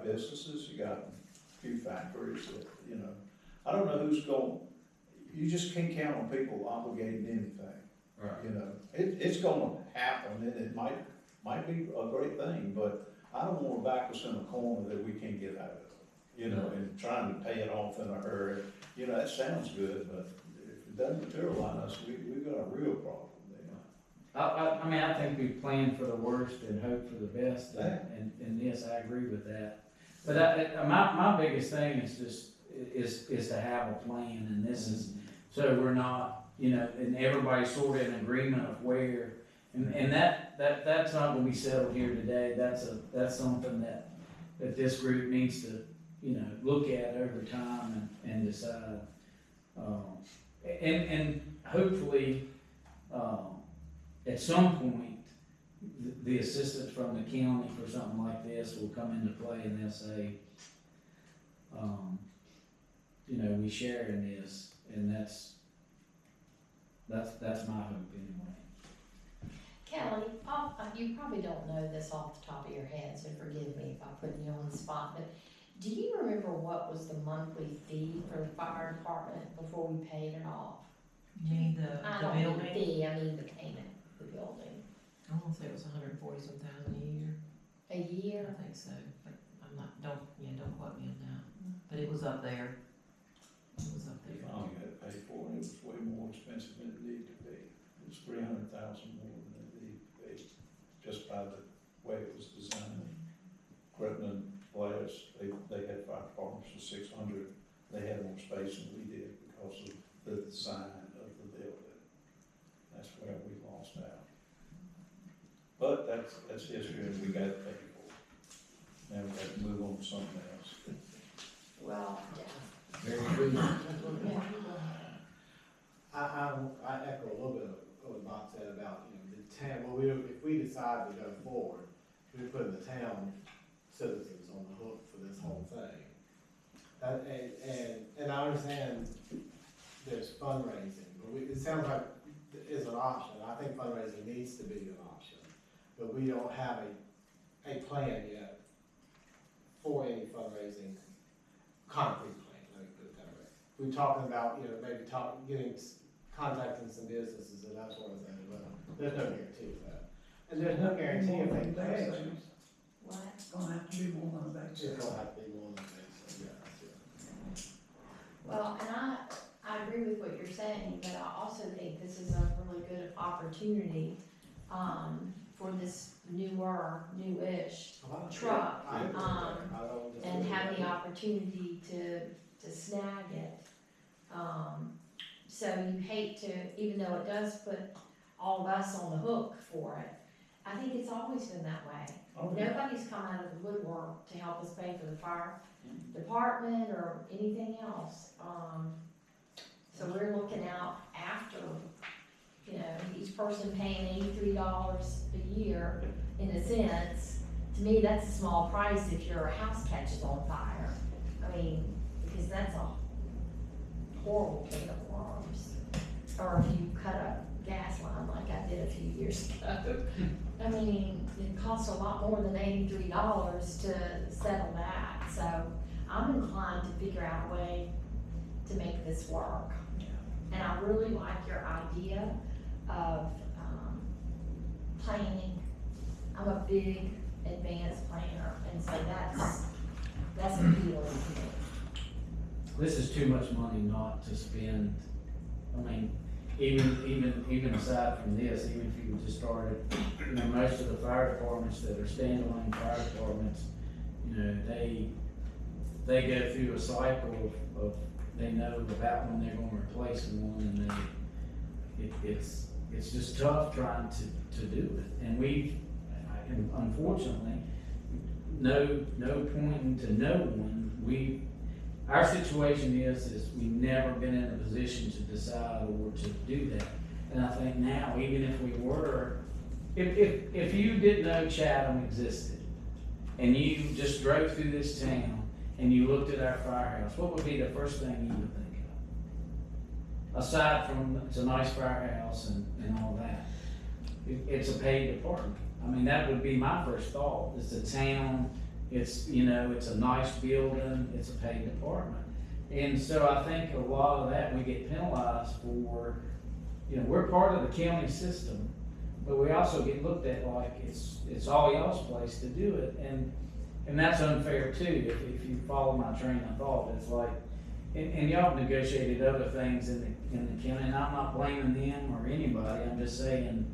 got businesses, you got a few factories that, you know, I don't know who's you just can't count on people obligating anything. Right. You know, it's gonna happen, and it might be a great thing, but I don't wanna back us in a corner that we can't get out of, you know, and trying to pay it off in a hurry. You know, that sounds good, but if it doesn't materialize, we've got a real problem there. I mean, I think we plan for the worst and hope for the best, Yeah. and yes, I agree with that. But my biggest thing is just, to have a plan, and this is, so we're not, you know, and everybody's sort of in agreement of where, and that's not gonna be settled here today, that's something that this group needs to, you know, look at over time and decide. And hopefully, at some point, the assistance from the county for something like this will come into play, and they'll say, you know, we share in this, and that's my hope anyway. Kelly, you probably don't know this off the top of your head, so forgive me if I put you on the spot, but do you remember what was the monthly fee for the fire department before we paid it off? You mean the I don't mean the building? fee, I mean the payment for the building. I wanna say it was 140-some thousand a year. A year? I think so, but I'm not, don't quote me on that. But it was up there. It was up there. I only had to pay for it, it was way more expensive than it needed to be. It was $300,000 more than it needed to be, just by the way it was designed. Gretna and Glass, they had fire departments for 600, they had more space than we did because of the design of the building. That's where we lost out. But that's history, and we got to pay for it. Now we got to move on to something else. Well, Very true. yeah. I echo a little bit of what Bob said about, you know, the town, well, if we decide to go forward, we're putting the town citizens on the hook for this whole thing. And I understand there's fundraising, but it sounds like it's an option. I think fundraising needs to be an option, but we don't have a plan yet for any fundraising concrete plan, let me put it that way. We're talking about, you know, maybe contacting some businesses and that sort of thing, but there's no guarantee of that. And there's no guarantee if they pay. What? It's gonna have to be more than a It's basic. gonna have to be one of the things, so yeah. Well, and I agree with what you're saying, but I also think this is a really good opportunity, for this newish truck, and have the opportunity to snag it. So you hate to, even though it does put all of us on the hook for it, I think it's always been that way. Nobody's come out of the woodwork to help us pay for the fire department or anything else. So we're looking out after, you know, each person paying $83 a year, in a sense. To me, that's a small price if your house catches on fire. I mean, because that's a horrible can of worms. Or if you cut a gas line like I did a few years ago. I mean, it costs a lot more than $83 to settle that. So I'm inclined to figure out a way to make this work. And I really like your idea of planning. I'm a big advanced planner, and so that's appealing to me. This is too much money not to spend. I mean, even aside from this, even if you just started, you know, most of the fire departments that are standalone fire departments, you know, they go through a cycle of they know about when they're gonna replace one, and it's just tough trying to do it. And unfortunately, no pointing to no one, our situation is we've never been in a position to decide or to do that. And I think now, even if we were, if you didn't know Chatham existed, and you just drove through this town, and you looked at our firehouse, what would be the first thing you would think of? Aside from, it's a nice firehouse and all that. It's a paid department. I mean, that would be my first thought. It's a town It's, you know, it's a nice building, it's a paid department. And so I think a lot of that, we get penalized for, you know, we're part of the county system, but we also get looked at like it's all y'all's place to do it, and that's unfair too, if you follow my train of thought, it's like, and y'all have negotiated other things in the county, and I'm not blaming them or anybody, I'm just saying,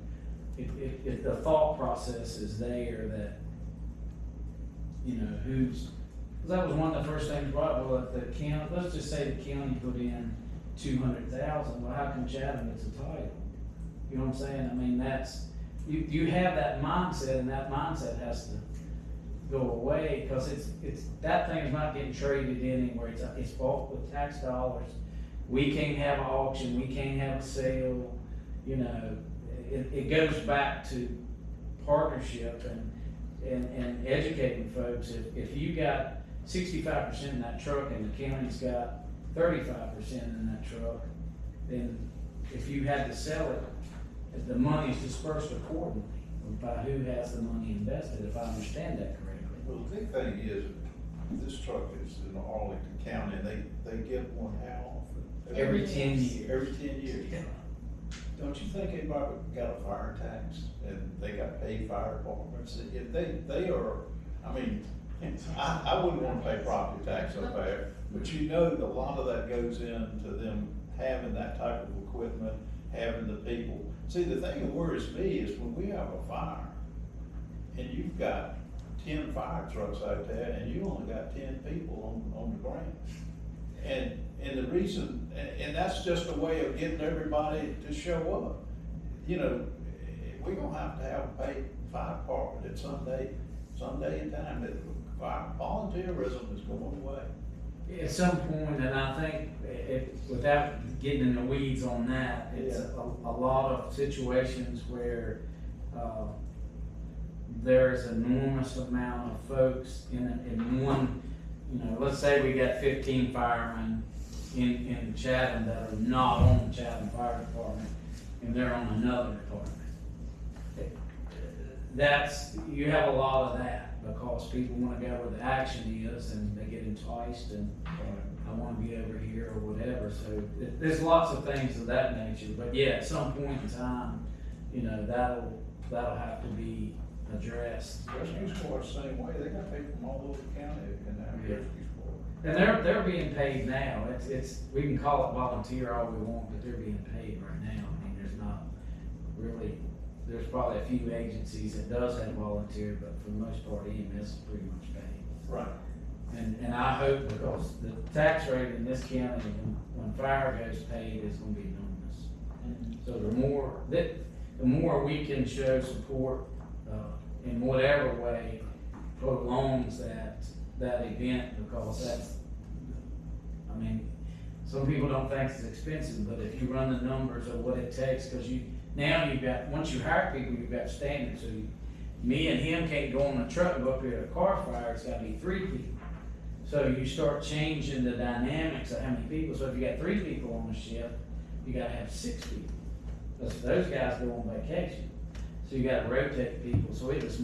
if the thought process is there that, you know, cause that was one of the first things brought up, well, if the county, let's just say the county put in 200,000, well, how come Chatham gets a title? You know what I'm saying? I mean, that's, you have that mindset, and that mindset has to go away, cause it's, that thing is not getting traded anywhere, it's bought with tax dollars. We can't have an auction, we can't have a sale, you know, it goes back to partnership and educating folks. If you got 65% in that truck and the county's got 35% in that truck, then if you had to sell it, the money is dispersed accordingly by who has the money invested, if I understand that correctly. Well, the big thing is, this truck is in Arlington County, and they get one how often? Every 10 years. Every 10 years. Don't you think anybody got a fire tax, and they got paid fire departments? If they are, I mean, I wouldn't wanna pay property tax up there, but you know that a lot of that goes into them having that type of equipment, having the people. See, the thing that worries me is when we have a fire, and you've got 10 fire trucks out there, and you only got 10 people on the ground. And the reason, and that's just a way of getting everybody to show up. You know, we're gonna have to have a paid fire department at someday in time, that volunteerism is going away. At some point, and I think without getting in the weeds on that, it's a lot of situations where, there's an enormous amount of folks in one, you know, let's say we got 15 firemen in Chatham that are not on the Chatham Fire Department, and they're on another department. You have a lot of that, because people wanna go where the action is, and they get enticed, and I wanna be over here or whatever, so there's lots of things of that nature, but yeah, at some point in time, you know, that'll have to be addressed. Rescue squad's the same way, they got people from all over the county that can have Yeah. rescue squad. And they're being paid now, it's, we can call it volunteer all we want, but they're being paid right now, I mean, there's not really, there's probably a few agencies that does have volunteer, but for the most part, EMS is pretty much paid. Right. And I hope, because the tax rate in this county, when fire goes paid, is gonna be enormous. So the more we can show support, in whatever way, prolongs that event, because that's, I mean, some people don't think it's expensive, but if you run the numbers of what it takes, cause you've got, once you hire people, you've got standards, so me and him can't go on a truck and go up here to a car fire, it's gotta be 3 people. So you start changing the dynamics of how many people, so if you got 3 people on the shift, you gotta have 6 people. Those guys go on vacation, so you gotta rotate people, so it was